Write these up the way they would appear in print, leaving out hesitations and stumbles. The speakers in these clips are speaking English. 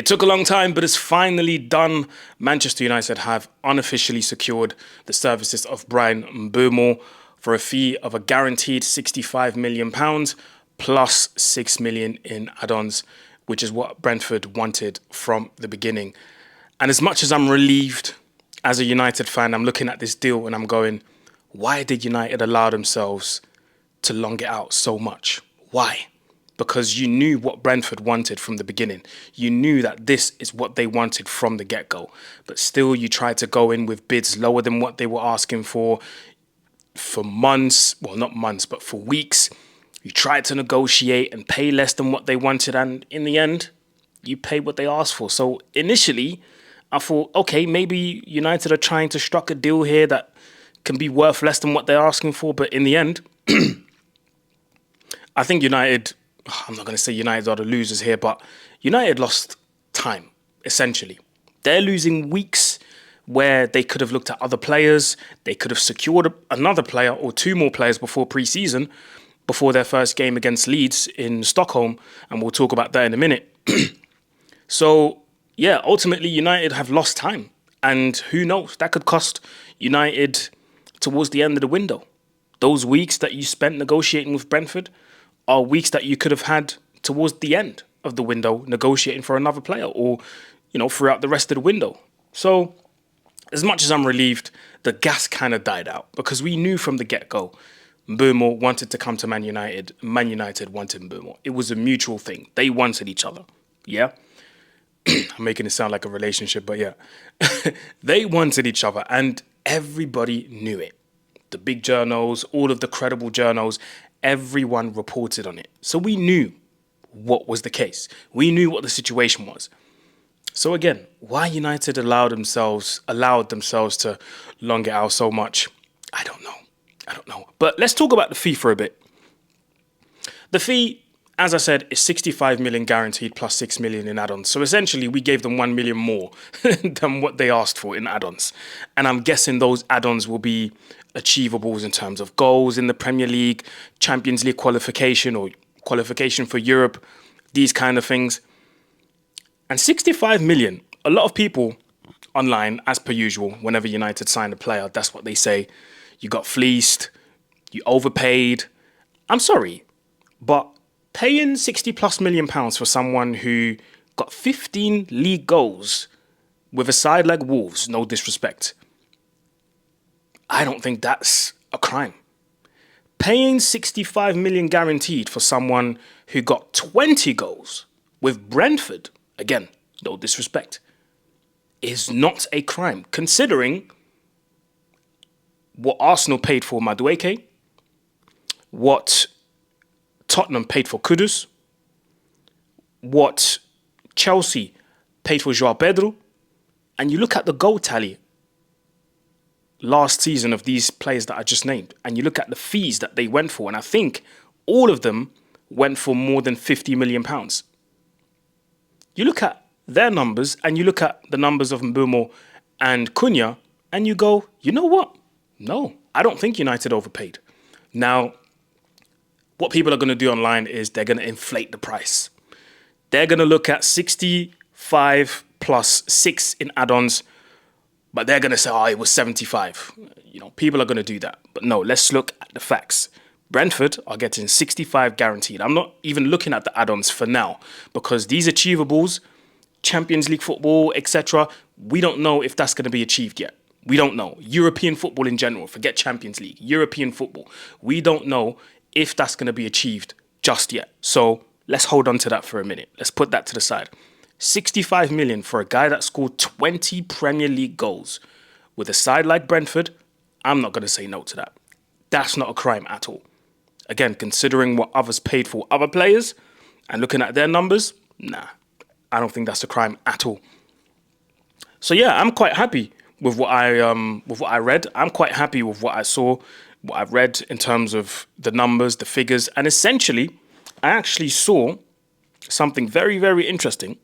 took a long time, but it's finally done. Manchester United have unofficially secured the services of Bryan Mbeumo for a fee of a guaranteed £65 million plus £6 million in add-ons, which is what Brentford wanted from the beginning. And as much as I'm relieved as a United fan, I'm looking at this deal and I'm going, why did United allow themselves to long it out so much? Why? Because you knew what Brentford wanted from the beginning. You knew that this is what they wanted from the get-go. But still, you tried to go in with bids lower than what they were asking for months. Well, not months, but for weeks. You tried to negotiate and pay less than what they wanted. And in the end, you paid what they asked for. So initially, I thought, okay, maybe United are trying to struck a deal here that can be worth less than what they're asking for. But in the end, I think United... I'm not going to say United are the losers here, but United lost time, essentially. They're losing weeks where they could have looked at other players. They could have secured another player or two more players before pre-season, before their first game against Leeds in Stockholm. And we'll talk about that in a minute. So, yeah, ultimately, United have lost time. And who knows? That could cost United towards the end of the window. Those weeks that you spent negotiating with Brentford are weeks that you could have had towards the end of the window negotiating for another player or, throughout the rest of the window. So as much as I'm relieved, the gas kind of died out because we knew from the get-go Mbeumo wanted to come to Man United. Man United wanted Mbeumo. It was a mutual thing. They wanted each other. Yeah? I'm making it sound like a relationship, but yeah. They wanted each other and everybody knew it. The big journals, all of the credible journals, everyone reported on it. So we knew what was the case. We knew what the situation was. So again, why United allowed themselves to long it out so much, I don't know. But let's talk about the fee for a bit. The fee, as I said, is 65 million guaranteed plus 6 million in add-ons. So essentially, we gave them 1 million more than what they asked for in add-ons. And I'm guessing those add-ons will be achievables in terms of goals in the Premier League, Champions League qualification or qualification for Europe, these kind of things. And 65 million, a lot of people online, as per usual, whenever United sign a player, that's what they say. You got fleeced, you overpaid. I'm sorry, but paying 60 plus million pounds for someone who got 15 league goals with a side like Wolves, no disrespect, I don't think that's a crime. Paying 65 million guaranteed for someone who got 20 goals with Brentford, again, no disrespect, is not a crime, considering what Arsenal paid for Madueke, what Tottenham paid for Kudus, what Chelsea paid for João Pedro, and you look at the goal tally last season of these players that I just named, and you look at the fees that they went for, and I think all of them went for more than £50 million. You look at their numbers, and you look at the numbers of Mbeumo and Cunha, and you go, you know what? No, I don't think United overpaid. Now, what people are going to do online is they're going to inflate the price. They're going to look at 65 plus 6 in add-ons, but they're going to say, oh, it was 75. People are going to do that. But no, let's look at the facts. Brentford are getting 65 guaranteed. I'm not even looking at the add-ons for now because these achievables, Champions League football, etc., we don't know if that's going to be achieved yet. We don't know. European football in general, forget Champions League, European football. We don't know if that's going to be achieved just yet. So let's hold on to that for a minute. Let's put that to the side. 65 million for a guy that scored 20 Premier League goals with a side like Brentford, I'm not going to say no to that. That's not a crime at all. Again, considering what others paid for other players and looking at their numbers, nah, I don't think that's a crime at all. So yeah, I'm quite happy with what I read. I'm quite happy with what I saw, what I've read in terms of the numbers, the figures, and essentially, I actually saw something very, very interesting.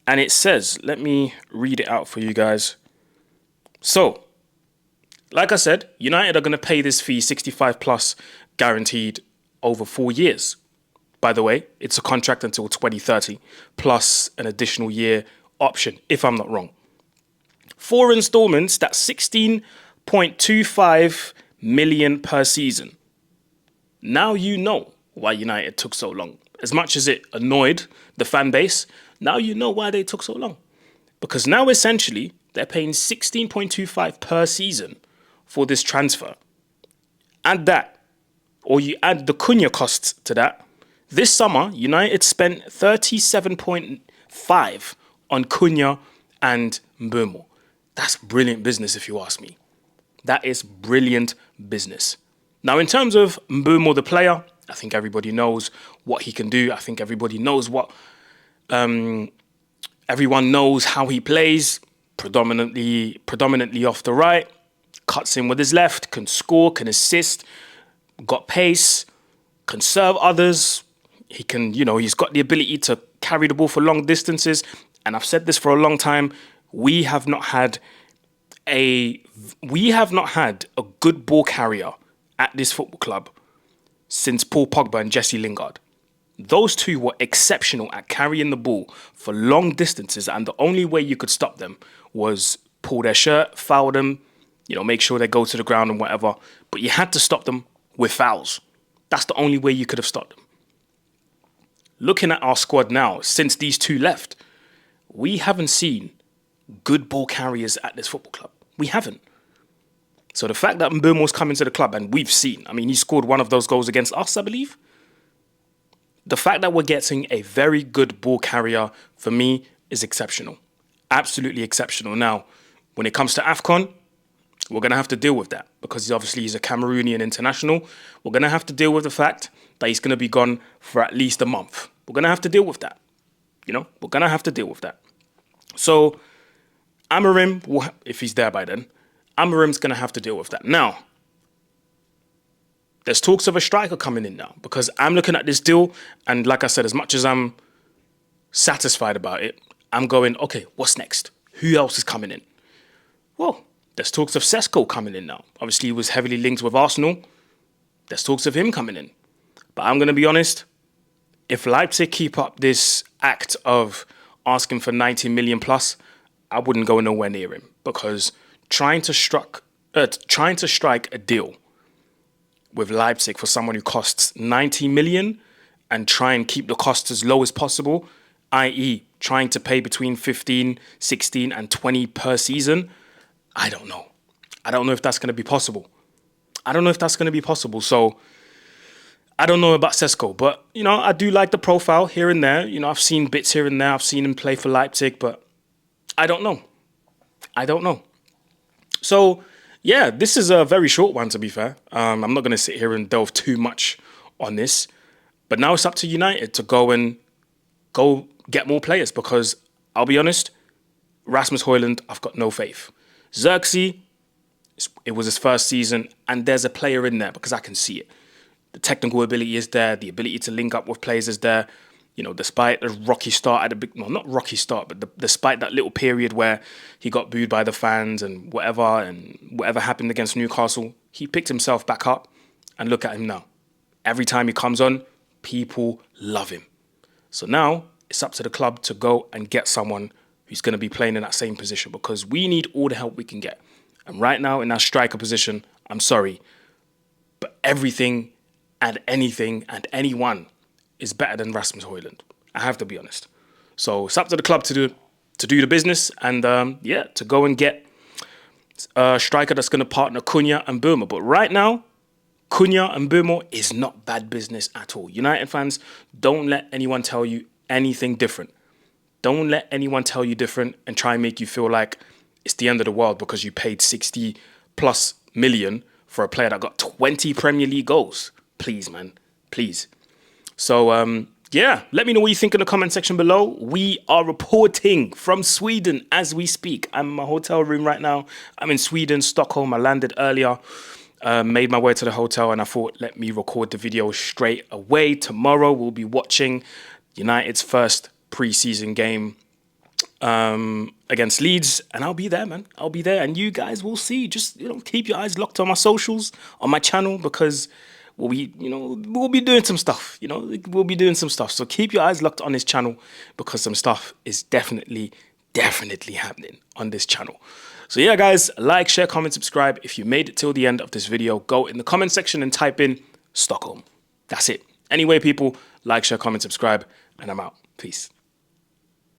And it says, let me read it out for you guys. So, like I said, United are going to pay this fee 65 plus guaranteed over 4 years. by the way. It's a contract until 2030, plus an additional year option, if I'm not wrong. 4 installments, that's 16.25 million per season. Now you know why United took so long. As much as it annoyed the fan base, now you know why they took so long. Because now essentially they're paying 16.25 per season for this transfer. Add that, or you add the Cunha costs to that. This summer, United spent 37.5 on Cunha and Mbeumo. That's brilliant business, if you ask me. That is brilliant business. Now, in terms of Mbeumo, the player, I think everybody knows what he can do. I think everybody knows what... everyone knows how he plays, predominantly off the right, cuts in with his left, can score, can assist, got pace, can serve others. He can, he's got the ability to carry the ball for long distances. And I've said this for a long time. We have not had a good ball carrier at this football club since Paul Pogba and Jesse Lingard. Those two were exceptional at carrying the ball for long distances, and the only way you could stop them was pull their shirt, foul them, make sure they go to the ground and whatever. But you had to stop them with fouls. That's the only way you could have stopped them. Looking at our squad now, since these two left, we haven't seen good ball carriers at this football club. We haven't. So the fact that Mbeumo's coming to the club, and we've seen, he scored one of those goals against us, I believe. The fact that we're getting a very good ball carrier, for me, is exceptional. Absolutely exceptional. Now, when it comes to AFCON, we're going to have to deal with that because he's a Cameroonian international. We're going to have to deal with the fact that he's going to be gone for at least a month. We're going to have to deal with that. We're going to have to deal with that. So, Amorim, if he's there by then, Amorim's going to have to deal with that. Now, there's talks of a striker coming in now because I'm looking at this deal, and like I said, as much as I'm satisfied about it, I'm going, okay, what's next? Who else is coming in? Well, there's talks of Sesko coming in now. Obviously, he was heavily linked with Arsenal. There's talks of him coming in. But I'm going to be honest, if Leipzig keep up this act of asking for 90 million plus, I wouldn't go nowhere near him because trying to strike a deal with Leipzig for someone who costs 90 million and try and keep the costs as low as possible, i.e. trying to pay between 15, 16 and 20 per season, I don't know. I don't know if that's going to be possible. So I don't know about Sesko, but, I do like the profile here and there. I've seen bits here and there. I've seen him play for Leipzig, but I don't know. So, yeah, this is a very short one, to be fair. I'm not going to sit here and delve too much on this. But now it's up to United to go get more players because, I'll be honest, Rasmus Højlund, I've got no faith. Xerxes, it was his first season, and there's a player in there because I can see it. The technical ability is there. The ability to link up with players is there. Despite the rocky start not rocky start, but despite that little period where he got booed by the fans and whatever happened against Newcastle, he picked himself back up and look at him now. Every time he comes on, people love him. So now it's up to the club to go and get someone who's going to be playing in that same position because we need all the help we can get. And right now in that striker position, I'm sorry, but everything and anything and anyone is better than Rasmus Højlund. I have to be honest. So it's up to the club to do the business and to go and get a striker that's going to partner Cunha and Mbeumo. But right now, Cunha and Mbeumo is not bad business at all. United fans, don't let anyone tell you anything different. Don't let anyone tell you different and try and make you feel like it's the end of the world because you paid 60 plus million for a player that got 20 Premier League goals. Please, man. Please. So, let me know what you think in the comment section below. We are reporting from Sweden as we speak. I'm in my hotel room right now. I'm in Sweden, Stockholm. I landed earlier, made my way to the hotel, and I thought, let me record the video straight away. Tomorrow, we'll be watching United's first preseason game against Leeds, and I'll be there, man. I'll be there, and you guys will see. Just keep your eyes locked on my socials, on my channel, because we'll be doing some stuff. We'll be doing some stuff. So keep your eyes locked on this channel because some stuff is definitely happening on this channel. So yeah, guys, like, share, comment, subscribe. If you made it till the end of this video, go in the comment section and type in Stockholm. That's it. Anyway, people, like, share, comment, subscribe, and I'm out. Peace.